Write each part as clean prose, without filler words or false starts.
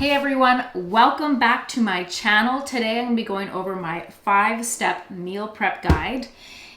Hey everyone, welcome back to my channel. Today I'm going to be going over my 5-step meal prep guide.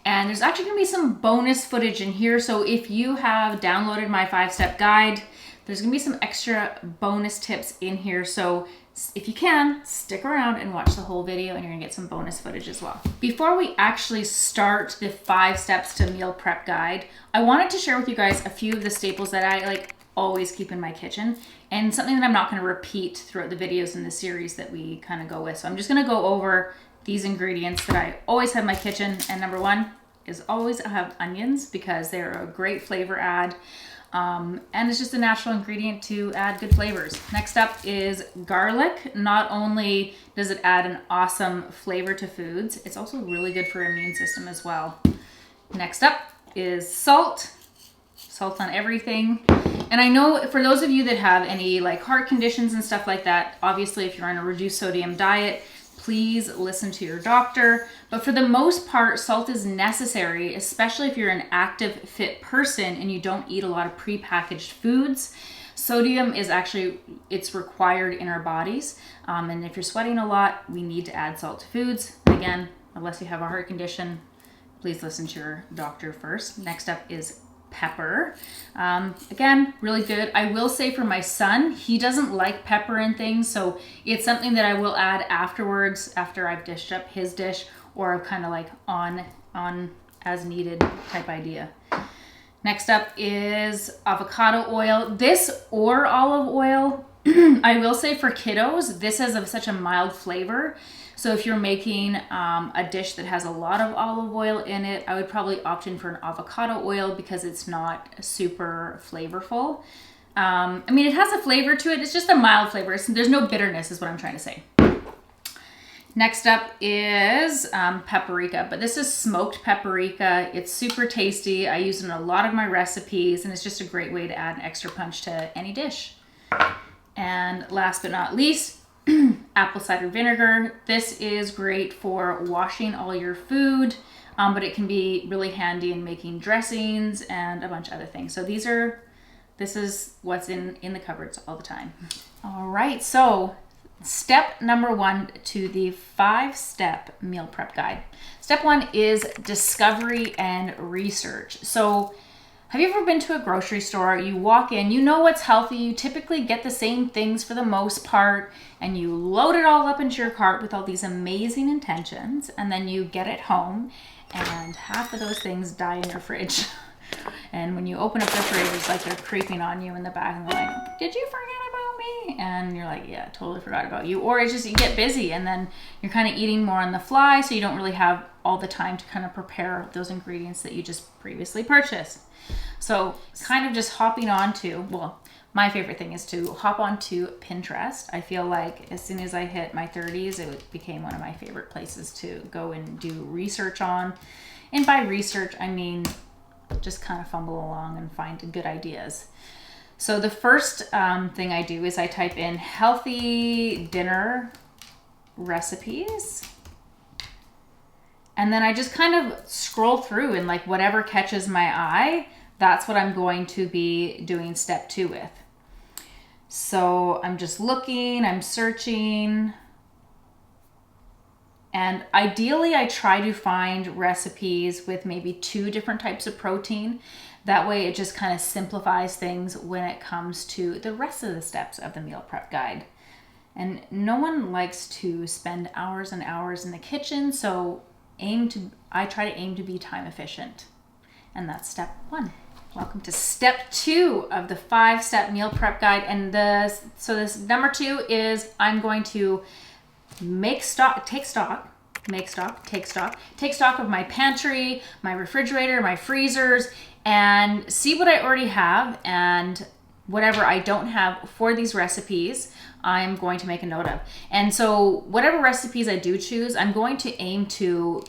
And there's actually going to be some bonus footage in here. So if you have downloaded my 5-step guide, there's going to be some extra bonus tips in here. So if you can, stick around and watch the whole video and you're going to get some bonus footage as well. Before we actually start the 5 steps to meal prep guide, I wanted to share with you guys a few of the staples that I always keep in my kitchen, and something that I'm not going to repeat throughout the videos in the series that we kind of go with. So I'm just going to go over these ingredients that I always have in my kitchen. And number one is always I have onions because they're a great flavor add. And it's just a natural ingredient to add good flavors. Next up is garlic. Not only does it add an awesome flavor to foods, it's also really good for your immune system as well. Next up is salt. Salt on everything. And I know for those of you that have any heart conditions and stuff like that, obviously if you're on a reduced sodium diet, please listen to your doctor. But for the most part, salt is necessary, especially if you're an active, fit person and you don't eat a lot of prepackaged foods. Sodium is actually, it's required in our bodies. And if you're sweating a lot, we need to add salt to foods. Again, unless you have a heart condition, please listen to your doctor first. Next up is pepper. Again, really good. I will say for my son, he doesn't like pepper and things, so it's something that I will add afterwards, after I've dished up his dish, or kind of on as needed type idea. Next up is avocado oil. This or olive oil. I will say for kiddos, this has such a mild flavor. So if you're making a dish that has a lot of olive oil in it, I would probably opt in for an avocado oil because it's not super flavorful. I mean, it has a flavor to it. It's just a mild flavor. There's no bitterness is what I'm trying to say. Next up is paprika, but this is smoked paprika. It's super tasty. I use it in a lot of my recipes, and it's just a great way to add an extra punch to any dish. And last but not least, apple cider vinegar. This is great for washing all your food, but it can be really handy in making dressings and a bunch of other things. So this is what's in the cupboards all the time. All right, so step number 1 to the 5-step meal prep guide. Step 1 is discovery and research. So have you ever been to a grocery store? You walk in, you know what's healthy, you typically get the same things for the most part, and you load it all up into your cart with all these amazing intentions, and then you get it home, and half of those things die in your fridge. And when you open up the fridge, it's like they're creeping on you in the back, and they're like, did you forget about me? And you're like, yeah, totally forgot about you. Or it's just you get busy, and then you're kind of eating more on the fly, so you don't really have all the time to kind of prepare those ingredients that you just previously purchased. So kind of just hopping on to, well, my favorite thing is to hop onto Pinterest. I feel like as soon as I hit my 30s, it became one of my favorite places to go and do research on. And by research, I mean just kind of fumble along and find good ideas. So the first thing I do is I type in healthy dinner recipes. And then I just kind of scroll through and whatever catches my eye, that's what I'm going to be doing step 2 with. So I'm just looking, I'm searching, and ideally I try to find recipes with maybe 2 different types of protein. That way it just kind of simplifies things when it comes to the rest of the steps of the meal prep guide. And no one likes to spend hours and hours in the kitchen, so I try to aim to be time efficient. And that's step 1. Welcome to step 2 of the 5-step meal prep guide. And this number 2 is I'm going to take stock of my pantry, my refrigerator, my freezers, and see what I already have, and whatever I don't have for these recipes, I'm going to make a note of. And so whatever recipes I do choose, I'm going to aim to,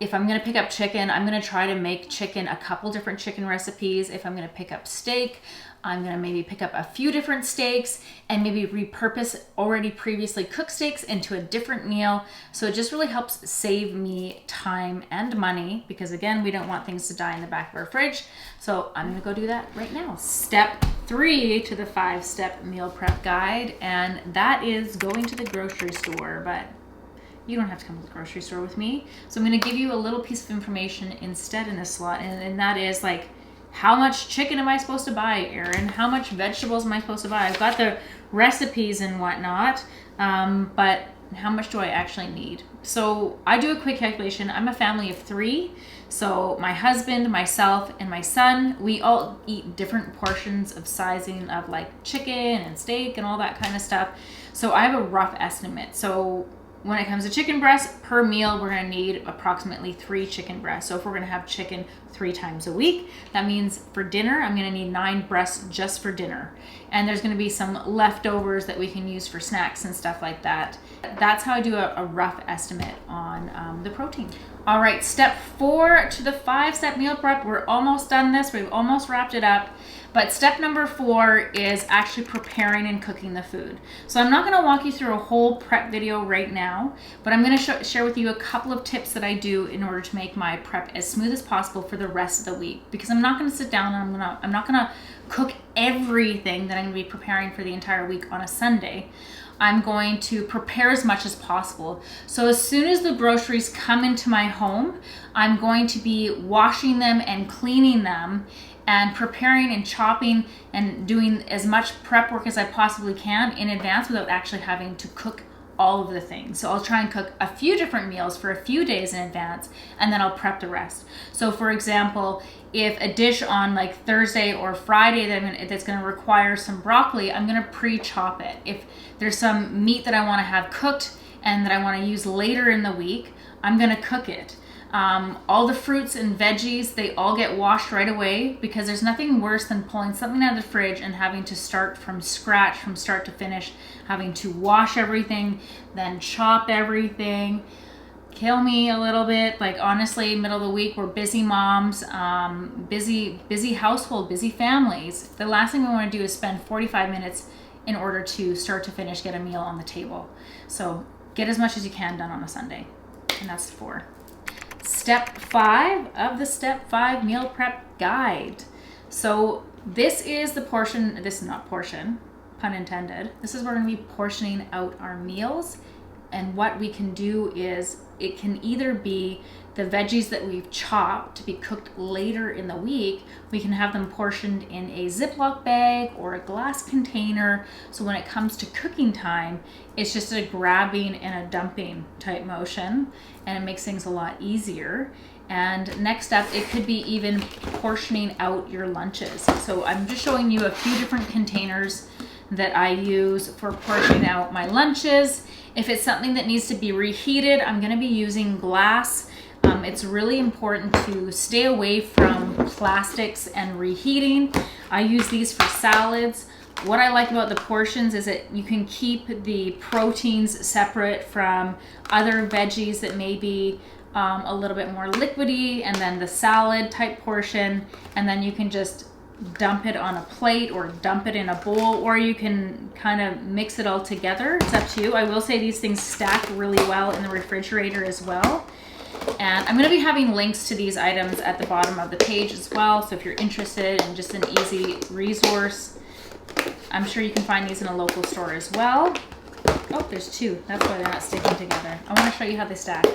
if I'm going to pick up chicken, I'm going to try to make chicken a couple different chicken recipes. If I'm going to pick up steak, I'm gonna maybe pick up a few different steaks and maybe repurpose already previously cooked steaks into a different meal. So it just really helps save me time and money, because again, we don't want things to die in the back of our fridge. So I'm gonna go do that right now. Step 3 to the 5-step meal prep guide, and that is going to the grocery store, but you don't have to come to the grocery store with me. So I'm gonna give you a little piece of information instead in this slot, and that is like, how much chicken am I supposed to buy, Erin? How much vegetables am I supposed to buy? I've got the recipes and whatnot, but how much do I actually need? So I do a quick calculation. I'm a family of 3. So my husband, myself, and my son, we all eat different portions of sizing of like chicken and steak and all that kind of stuff. So I have a rough estimate. So when it comes to chicken breasts per meal, we're gonna need approximately 3 chicken breasts. So if we're gonna have chicken 3 times a week, that means for dinner, I'm gonna need 9 breasts just for dinner. And there's gonna be some leftovers that we can use for snacks and stuff like that. That's how I do a rough estimate on the protein. All right, step 4 to the 5-step meal prep. We're almost done this, we've almost wrapped it up. But step number 4 is actually preparing and cooking the food. So I'm not gonna walk you through a whole prep video right now, but I'm gonna share with you a couple of tips that I do in order to make my prep as smooth as possible for the rest of the week. Because I'm not gonna sit down and I'm not gonna cook everything that I'm gonna be preparing for the entire week on a Sunday. I'm going to prepare as much as possible. So as soon as the groceries come into my home, I'm going to be washing them and cleaning them and preparing and chopping and doing as much prep work as I possibly can in advance without actually having to cook all of the things. So I'll try and cook a few different meals for a few days in advance, and then I'll prep the rest. So for example, if a dish on like Thursday or Friday that's gonna require some broccoli, I'm gonna pre-chop it. If there's some meat that I wanna have cooked and that I wanna use later in the week, I'm gonna cook it. All the fruits and veggies, they all get washed right away, because there's nothing worse than pulling something out of the fridge and having to start from scratch, from start to finish, having to wash everything, then chop everything. Kill me a little bit. Like honestly, middle of the week, we're busy moms, busy household, busy families. The last thing we want to do is spend 45 minutes in order to start to finish get a meal on the table. So get as much as you can done on a Sunday, and that's 4. Step 5 of the step 5 meal prep guide. So this is the portion, this is not portion, pun intended. This is where we're gonna be portioning out our meals. And what we can do is, it can either be the veggies that we've chopped to be cooked later in the week. We can have them portioned in a Ziploc bag or a glass container. So when it comes to cooking time, it's just a grabbing and a dumping type motion, and it makes things a lot easier. And next up, it could be even portioning out your lunches. So I'm just showing you a few different containers that I use for portioning out my lunches. If it's something that needs to be reheated, I'm gonna be using glass. It's really important to stay away from plastics and reheating. I use these for salads. What I like about the portions is that you can keep the proteins separate from other veggies that may be a little bit more liquidy, and then the salad type portion, and then you can just dump it on a plate or dump it in a bowl, or you can kind of mix it all together. It's up to you. I will say these things stack really well in the refrigerator as well. And I'm going to be having links to these items at the bottom of the page as well. So if you're interested in just an easy resource, I'm sure you can find these in a local store as well. Oh, there's 2. That's why they're not sticking together. I want to show you how they stack.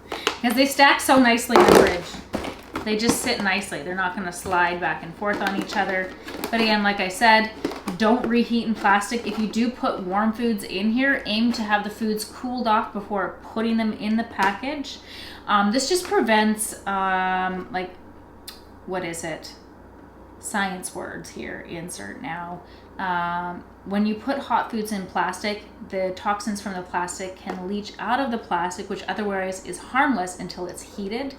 Because they stack so nicely in the fridge. They just sit nicely. They're not going to slide back and forth on each other. But again, like I said, don't reheat in plastic. If you do put warm foods in here, aim to have the foods cooled off before putting them in the package. This just prevents, like, what is it? Science words here, insert now. When you put hot foods in plastic, the toxins from the plastic can leach out of the plastic, which otherwise is harmless until it's heated,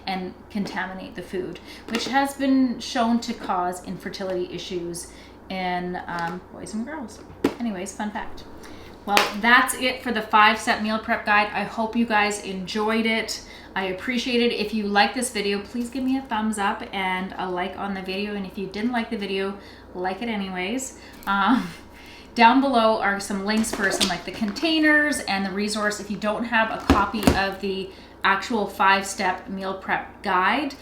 and contaminate the food, which has been shown to cause infertility issues in boys and girls. Anyways, fun fact. Well, that's it for the 5-step meal prep guide. I hope you guys enjoyed it. I appreciate it. If you like this video, please give me a thumbs up and a like on the video. And if you didn't like the video, like it anyways. Down below are some links for some like the containers and the resource. If you don't have a copy of the actual 5-step meal prep guide,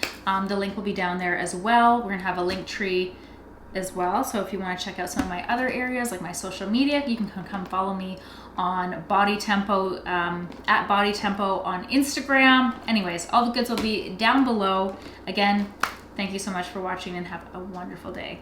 the link will be down there as well. We're gonna have a link tree as well. So if you want to check out some of my other areas, like my social media, you can come follow me on Body Tempo, at Body Tempo on Instagram. Anyways, all the goods will be down below. Again, thank you so much for watching and have a wonderful day.